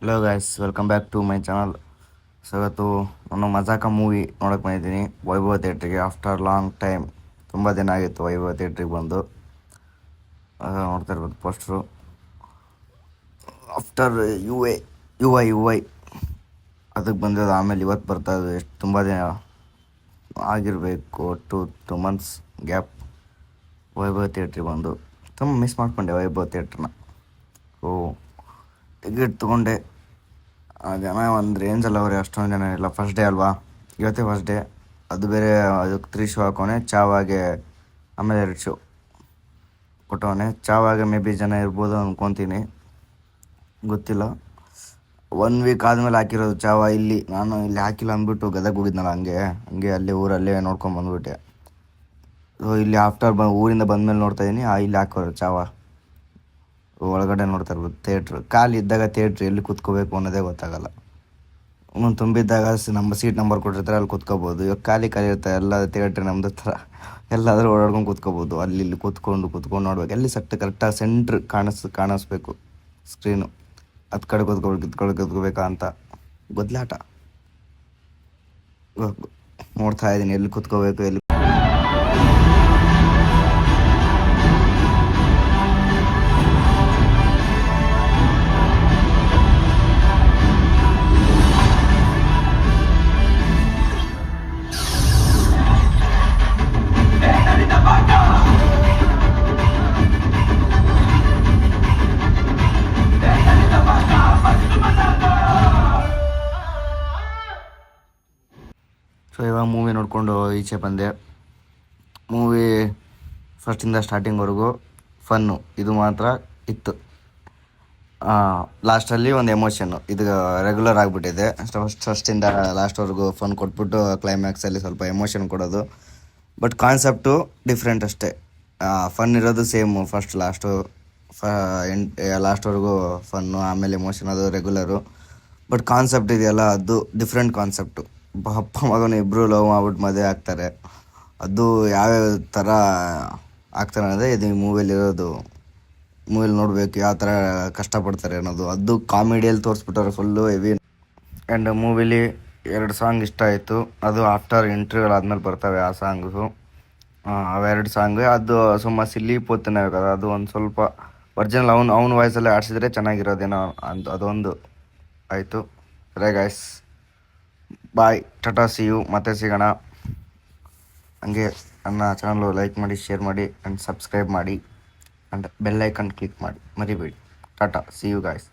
Hello guys, welcome back to my channel. So ಇವತ್ತು ನಾನು ಮಜಾಕ movie ನೋಡೋಕೆ ಬಂದಿದ್ದೀನಿ ವೈಭವ ಥಿಯೇಟ್ರಿಗೆ. ಆಫ್ಟರ್ ಲಾಂಗ್ ಟೈಮ್, ತುಂಬ ದಿನ ಆಗಿತ್ತು ವೈಭವ ಥಿಯೇಟ್ರಿಗೆ ಬಂದು. ನೋಡ್ತಾ ಇರ್ಬೋದು ಪೋಸ್ಟ್ರು. ಆಫ್ಟರ್ ಯು ಐ ಅದಕ್ಕೆ ಬಂದಿರೋದು. ಆಮೇಲೆ ಇವತ್ತು ಬರ್ತಾ ಇದೆ. ಎಷ್ಟು ತುಂಬ ದಿನ ಆಗಿರಬೇಕು, ಟೂ ಮಂತ್ಸ್ ಗ್ಯಾಪ್ ವೈಭವ ಥಿಯೇಟ್ರಿಗೆ ಬಂದು. ತುಂಬ ಮಿಸ್ ಮಾಡ್ಕೊಂಡೆ ವೈಭವ ಥಿಯೇಟ್ರನ್ನ. ಓ, ಟಿಕೆಟ್ ತೊಗೊಂಡೆ. ಜನ ಒಂದು ರೇಂಜಲ್ಲಿ ಅವ್ರೆ, ಅಷ್ಟೊಂದು ಜನ ಇಲ್ಲ. ಫಸ್ಟ್ ಡೇ ಅಲ್ವಾ, ಇವತ್ತೇ ಫಸ್ಟ್ ಡೇ. ಅದು ಬೇರೆ ಅದಕ್ಕೆ 3 ಶೋ ಹಾಕೋನೆ. ಚಾವಾಗೆ ಆಮೇಲೆ 2 ಶೋ ಕೊಟ್ಟವನೆ. ಚಾವಾಗೆ ಮೇ ಬಿ ಜನ ಇರ್ಬೋದು ಅಂದ್ಕೊತೀನಿ, ಗೊತ್ತಿಲ್ಲ. 1 ವೀಕ್ ಆದಮೇಲೆ ಹಾಕಿರೋದು ಚಾವ. ನಾನು ಇಲ್ಲಿ ಹಾಕಿಲ್ಲ ಅಂದ್ಬಿಟ್ಟು ಗದಗ ಹೋಗಿದ್ನಲ್ಲ, ಹಂಗೆ ಅಲ್ಲಿ ಊರಲ್ಲೇ ನೋಡ್ಕೊಂಡು ಬಂದ್ಬಿಟ್ಟೆ. ಸೊ ಇಲ್ಲಿ ಊರಿಂದ ಬಂದಮೇಲೆ ನೋಡ್ತಾ ಇದ್ದೀನಿ, ಇಲ್ಲಿ ಹಾಕೋರು ಚಾವ. ಒಳಗಡೆ ನೋಡ್ತಾ ಇರ್ಬೋದು. ಥಿಯೇಟ್ರ್ ಖಾಲಿ ಇದ್ದಾಗ ಥಿಯೇಟ್ರ್ ಎಲ್ಲಿ ಕೂತ್ಕೋಬೇಕು ಅನ್ನೋದೇ ಗೊತ್ತಾಗಲ್ಲ. ತುಂಬಿದ್ದಾಗ ನಮ್ಮ ಸೀಟ್ ನಂಬರ್ ಕೊಟ್ಟಿರ್ತಾರೆ, ಅಲ್ಲಿ ಕೂತ್ಕೋಬೋದು. ಇವಾಗ ಖಾಲಿ ಇರ್ತಾರೆ ಎಲ್ಲ ಥಿಯೇಟ್ರ್. ನಮ್ಮದು ಥರ ಎಲ್ಲಾದರೂ ಓಡಾಡ್ಕೊಂಡು ಕೂತ್ಕೋಬೋದು. ಇಲ್ಲಿ ಕೂತ್ಕೊಂಡು ನೋಡ್ಬೇಕು. ಎಲ್ಲಿ ಕರೆಕ್ಟಾಗಿ ಸೆಂಟ್ರ್ ಕಾಣಿಸ್ಬೇಕು ಸ್ಕ್ರೀನು. ಹತ್ತು ಕಡೆ ಕೂತ್ಕೋಬೇಕಾ ಅಂತ ಗೊದ್ಲಾಟ. ನೋಡ್ತಾ ಇದ್ದೀನಿ ಎಲ್ಲಿ ಕೂತ್ಕೋಬೇಕು, ಎಲ್ಲಿ. ಸೊ ಇವಾಗ ಮೂವಿ ನೋಡಿಕೊಂಡು ಈಚೆ ಬಂದೆ. ಮೂವಿ ಫಸ್ಟಿಂದ ಸ್ಟಾರ್ಟಿಂಗ್ವರೆಗೂ ಫನ್ನು ಇದು ಮಾತ್ರ ಇತ್ತು. ಲಾಸ್ಟಲ್ಲಿ ಒಂದು ಎಮೋಷನ್ನು ಇದು ರೆಗ್ಯುಲರ್ ಆಗಿಬಿಟ್ಟಿದೆ. ಫಸ್ಟಿಂದ ಲಾಸ್ಟ್ವರೆಗೂ ಫನ್ ಕೊಟ್ಬಿಟ್ಟು ಕ್ಲೈಮ್ಯಾಕ್ಸಲ್ಲಿ ಸ್ವಲ್ಪ ಎಮೋಷನ್ ಕೊಡೋದು. ಬಟ್ ಕಾನ್ಸೆಪ್ಟು ಡಿಫ್ರೆಂಟ್ ಅಷ್ಟೇ. ಫನ್ ಇರೋದು ಸೇಮು, ಲಾಸ್ಟ್ವರೆಗೂ ಫನ್ನು, ಆಮೇಲೆ ಎಮೋಷನ್, ಅದು ರೆಗ್ಯುಲರು. ಬಟ್ ಕಾನ್ಸೆಪ್ಟ್ ಇದೆಯಲ್ಲ, ಅದು ಡಿಫ್ರೆಂಟ್ ಕಾನ್ಸೆಪ್ಟು. ಅಪ್ಪ ಮಗನ ಇಬ್ಬರು ಲವ್ ಮಾಡ್ಬಿಟ್ಟು ಮದುವೆ ಆಗ್ತಾರೆ. ಅದು ಯಾವ್ಯಾವ ಥರ ಆಗ್ತಾರೆ ಅನ್ನೋದೇ ಇದು ಮೂವಿಯಲ್ಲಿರೋದು. ಮೂವಿಲಿ ನೋಡಬೇಕು ಯಾವ ಥರ ಕಷ್ಟಪಡ್ತಾರೆ ಅನ್ನೋದು. ಅದು ಕಾಮಿಡಿಯಲ್ಲಿ ತೋರಿಸ್ಬಿಟ್ಟವ್ರೆ ಫುಲ್ಲು ಹೆವಿ. ಆ್ಯಂಡ್ ಮೂವಿಲಿ 2 ಸಾಂಗ್ ಇಷ್ಟ ಆಯಿತು. ಅದು ಆಫ್ಟರ್ ಇಂಟರ್ವ್ಯೂಲ್ ಆದಮೇಲೆ ಬರ್ತವೆ ಆ ಸಾಂಗು. ಅವೆರಡು ಸಾಂಗ್ ಅದು ಸುಮ್ಮ ಸಿಲ್ಲಿ ಪೋತನೆ ಬೇಕಾದ್ರೆ ಅದು ಒಂದು ಸ್ವಲ್ಪ ಒರಿಜಿನಲ್ ಅವ್ನ ವಾಯ್ಸಲ್ಲೇ ಆಡಿಸಿದ್ರೆ ಚೆನ್ನಾಗಿರೋದೇನೋ ಅಂತ ಅದೊಂದು ಆಯಿತು. ಸರಿ ಗಾಯ್ಸ್, ಬಾಯ್, ಟಾಟಾ, ಸಿ ಯು, ಮತ್ತೆ ಸಿಗೋಣ. ಹಂಗೆ ನನ್ನ ಚಾನಲು ಲೈಕ್ ಮಾಡಿ, ಶೇರ್ ಮಾಡಿ ಆ್ಯಂಡ್ ಸಬ್ಸ್ಕ್ರೈಬ್ ಮಾಡಿ ಆ್ಯಂಡ್ ಬೆಲ್ ಐಕನ್ ಕ್ಲಿಕ್ ಮಾಡಿ ಮರಿಬೇಡಿ. ಟಾಟಾ, ಸಿ ಯು ಗಾಯ್ಸ್.